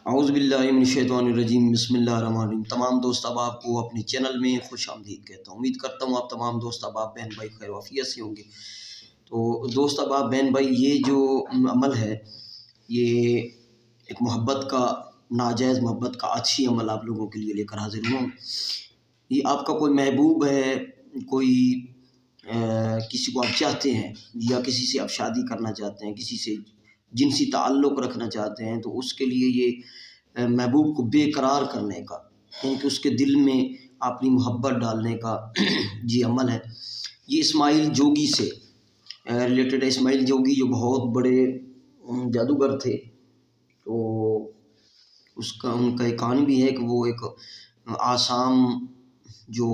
اعوذ باللہ من الشیطان الرجیم، بسم اللہ الرحمن الرحیم۔ تمام دوست احباب کو اپنے چینل میں خوش آمدید کہتا ہوں۔ امید کرتا ہوں آپ تمام دوست احباب بہن بھائی خیر و عافیت سے ہوں گے۔ تو دوست احباب بہن بھائی، یہ جو عمل ہے یہ ایک محبت کا، ناجائز محبت کا اچھی عمل آپ لوگوں کے لیے لے کر حاضر ہوں۔ یہ آپ کا کوئی محبوب ہے، کوئی کسی کو آپ چاہتے ہیں یا کسی سے آپ شادی کرنا چاہتے ہیں، کسی سے جنسی تعلق رکھنا چاہتے ہیں، تو اس کے لیے یہ محبوب کو بے قرار کرنے کا، یعنی کہ اس کے دل میں اپنی محبت ڈالنے کا یہ عمل ہے۔ یہ اسماعیل جوگی سے ریلیٹڈ ہے۔ اسماعیل جوگی جو بہت بڑے جادوگر تھے، تو ان کا ایک کہانی بھی ہے کہ وہ ایک آسام جو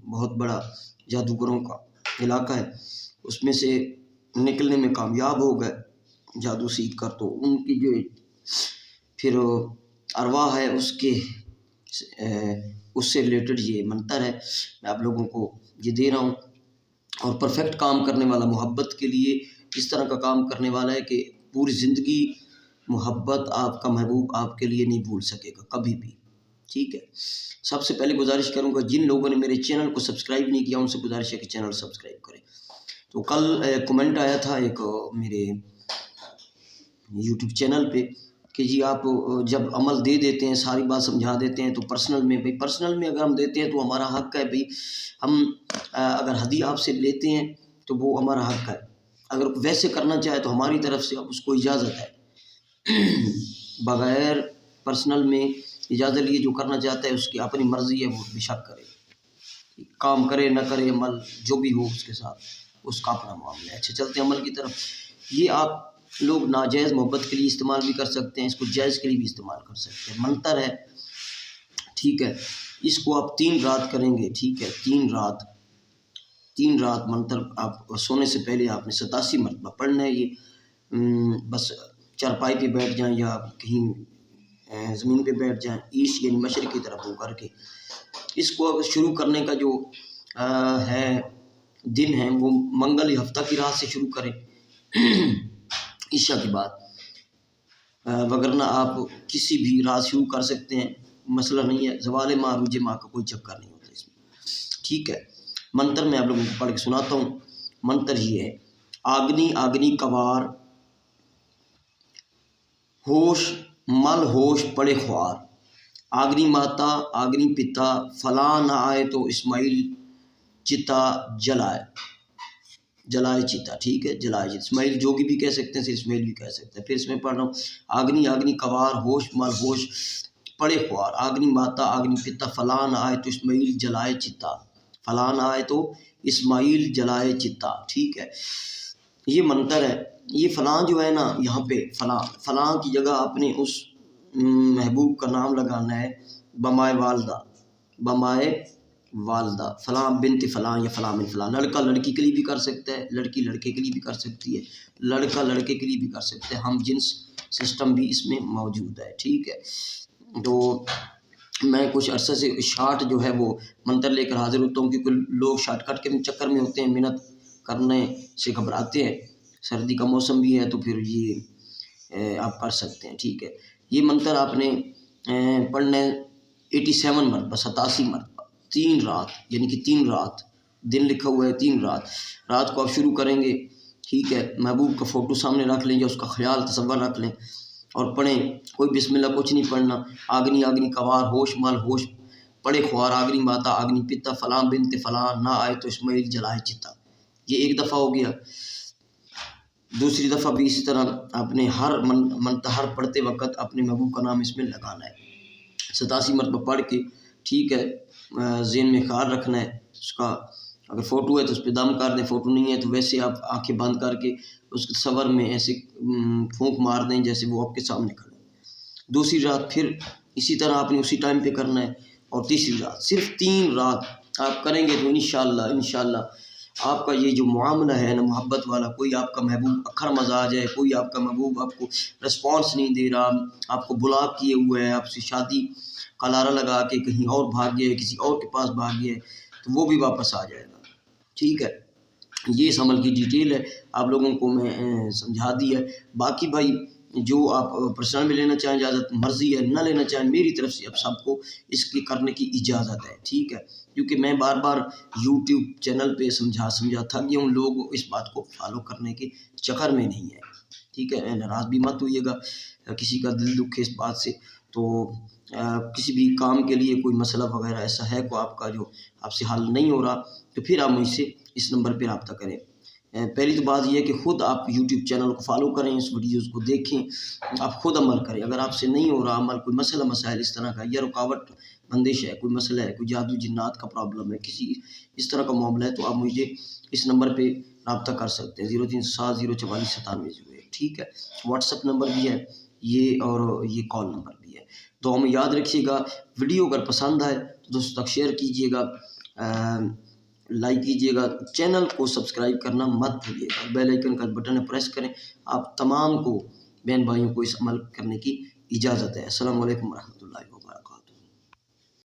بہت بڑا جادوگروں کا علاقہ ہے، اس میں سے نکلنے میں کامیاب ہو گئے جادو سیکھ کر۔ تو ان کی جو پھر ارواح ہے اس سے ریلیٹڈ یہ منتر ہے، میں آپ لوگوں کو یہ دے رہا ہوں۔ اور پرفیکٹ کام کرنے والا، محبت کے لیے اس طرح کا کام کرنے والا ہے کہ پوری زندگی محبت آپ کا محبوب آپ کے لیے نہیں بھول سکے گا کبھی بھی، ٹھیک ہے۔ سب سے پہلے گزارش کروں گا، جن لوگوں نے میرے چینل کو سبسکرائب نہیں کیا ان سے گزارش ہے کہ چینل سبسکرائب کریں۔ تو کل کمنٹ آیا تھا ایک میرے یوٹیوب چینل پہ کہ جی آپ جب عمل دے دیتے ہیں، ساری بات سمجھا دیتے ہیں، تو پرسنل میں اگر ہم دیتے ہیں تو ہمارا حق ہے بھائی، ہم اگر ہدیہ آپ سے لیتے ہیں تو وہ ہمارا حق ہے، اگر ویسے کرنا چاہے تو ہماری طرف سے اب اس کو اجازت ہے، بغیر پرسنل میں اجازت لیے جو کرنا چاہتا ہے اس کی اپنی مرضی ہے، وہ بے شک کرے، کام کرے نہ کرے، عمل جو بھی ہو اس کے ساتھ اس کا اپنا معاملہ ہے۔ اچھا چلتے ہیں عمل کی طرف۔ یہ آپ لوگ ناجائز محبت کے لیے استعمال بھی کر سکتے ہیں، اس کو جائز کے لیے بھی استعمال کر سکتے ہیں۔ منتر ہے، ٹھیک ہے، اس کو آپ 3 رات کریں گے، ٹھیک ہے، 3 رات منتر آپ سونے سے پہلے آپ نے 87 مرتبہ پڑھنا ہے۔ یہ بس چارپائی پہ بیٹھ جائیں یا کہیں زمین پہ بیٹھ جائیں، ایسٹ یعنی مشرق کی طرف ہو کر کے اس کو اگر شروع کرنے کا جو ہے دن ہے وہ منگل یا ہفتہ کی رات سے شروع کریں عشاء کے بعد، وگرنہ آپ کسی بھی رات شروع کر سکتے ہیں، مسئلہ نہیں ہے، زوال ماہ عروج ماہ کا کوئی چکر نہیں ہوتا اس میں، ٹھیک ہے۔ منتر میں آپ لوگوں کو پڑھ کے سناتا ہوں۔ منتر یہ ہے، آگنی آگنی کوار، ہوش مل ہوش پڑے خوار، آگنی ماتا آگنی پتا، فلاں نہ آئے تو اسماعیل چتا جلائے چتا، ٹھیک ہے، جلائے چتا، اسماعیل جوگی بھی کہہ سکتے ہیں، اسماعیل بھی کہہ سکتے ہیں۔ پھر اس میں پڑھ رہا ہوں، آگنی آگنی کوار، ہوش مل ہوش پڑے خوار، آگنی ماتا آگنی پتا، فلاں نہ آئے تو اسماعیل جلائے چتا، فلاں نہ آئے تو اسماعیل جلائے چتا، ٹھیک ہے۔ یہ منتر ہے۔ یہ فلاں جو ہے نا، یہاں پہ فلاں کی جگہ آپ نے اس محبوب کا نام لگانا ہے، بمائے والدہ، فلاں بنت فلاں یا فلاں بن فلاں۔ لڑکا لڑکی کے لیے بھی کر سکتا ہے، لڑکی لڑکے کے لیے بھی کر سکتی ہے، لڑکا لڑکے کے لیے بھی کر سکتے ہیں، ہم جنس سسٹم بھی اس میں موجود ہے، ٹھیک ہے۔ تو میں کچھ عرصے سے شارٹ جو ہے وہ منتر لے کر حاضر ہوتا ہوں، کیونکہ لوگ شارٹ کٹ کے چکر میں ہوتے ہیں، محنت کرنے سے گھبراتے ہیں، سردی کا موسم بھی ہے، تو پھر یہ آپ کر سکتے ہیں، ٹھیک ہے۔ یہ منتر آپ نے پڑھنا ہے 87 مرتبہ، 87 مرتبہ، 3 رات، یعنی کہ 3 رات، دن لکھا ہوا ہے 3 رات کو آپ شروع کریں گے، ٹھیک ہے۔ محبوب کا فوٹو سامنے رکھ لیں یا اس کا خیال تصور رکھ لیں اور پڑھیں، کوئی بسم اللہ کچھ نہیں پڑھنا۔ آگنی آگنی کوار، ہوش مال ہوش پڑے خوار، آگنی ماتا آگنی پتا، فلاں بنت فلاں نہ آئے تو اسماعیل جلائے چتا۔ یہ ایک دفعہ ہو گیا۔ دوسری دفعہ بھی اسی طرح آپ نے ہر منتہر پڑھتے وقت اپنے محبوب کا نام اس میں لگانا ہے، 87 مرتبہ پڑھ کے، ٹھیک ہے۔ ذہن میں خیال رکھنا ہے اس کا، اگر فوٹو ہے تو اس پہ دم کر دیں، فوٹو نہیں ہے تو ویسے آپ آنکھیں بند کر کے اس کے تصور میں ایسے پھونک مار دیں جیسے وہ آپ کے سامنے کھڑے۔ دوسری رات پھر اسی طرح آپ نے اسی ٹائم پہ کرنا ہے، اور تیسری رات، صرف 3 رات آپ کریں گے تو انشاءاللہ آپ کا یہ جو معاملہ ہے نا محبت والا، کوئی آپ کا محبوب اکھڑ مزاج ہے، کوئی آپ کا محبوب آپ کو رسپانس نہیں دے رہا، آپ کو بلاک کیے ہوئے ہے، آپ سے شادی کا لارا لگا کے کہیں اور بھاگ گیا ہے، کسی اور کے پاس بھاگ گیا ہے، تو وہ بھی واپس آ جائے گا، ٹھیک ہے۔ یہ اس عمل کی ڈیٹیل ہے، آپ لوگوں کو میں سمجھا دی ہے۔ باقی بھائی جو آپ پرسنل میں لینا چاہیں اجازت مرضی ہے، نہ لینا چاہیں میری طرف سے اب سب کو اس کی کرنے کی اجازت ہے، ٹھیک ہے، کیونکہ میں بار بار یوٹیوب چینل پہ سمجھا تھا کہ ان لوگ اس بات کو فالو کرنے کے چکر میں نہیں ہے، ٹھیک ہے، ناراض بھی مت ہوئیے گا، کسی کا دل دکھ ہے اس بات سے، تو کسی بھی کام کے لیے کوئی مسئلہ وغیرہ ایسا ہے کو آپ کا جو آپ سے حل نہیں ہو رہا تو پھر آپ مجھ سے اس نمبر پہ رابطہ کریں۔ پہلی تو بات یہ ہے کہ خود آپ یوٹیوب چینل کو فالو کریں، اس ویڈیوز کو دیکھیں، آپ خود عمل کریں۔ اگر آپ سے نہیں ہو رہا عمل، کوئی مسائل اس طرح کا یا رکاوٹ بندش ہے، کوئی مسئلہ ہے، کوئی جادو جنات کا پرابلم ہے، کسی اس طرح کا معاملہ ہے، تو آپ مجھے اس نمبر پہ رابطہ کر سکتے ہیں 0370449701، ٹھیک ہے، واٹس ایپ نمبر بھی ہے یہ اور یہ کال نمبر بھی ہے۔ تو ہمیں یاد رکھیے گا، ویڈیو اگر پسند آئے تو دوستوں تک شیئر کیجیے گا، لائک کیجیے گا، چینل کو سبسکرائب کرنا مت بھولیے گا، بیل آئیکن کا بٹن پریس کریں۔ آپ تمام کو بہن بھائیوں کو اس عمل کرنے کی اجازت ہے۔ السلام علیکم ورحمۃ اللہ وبرکاتہ۔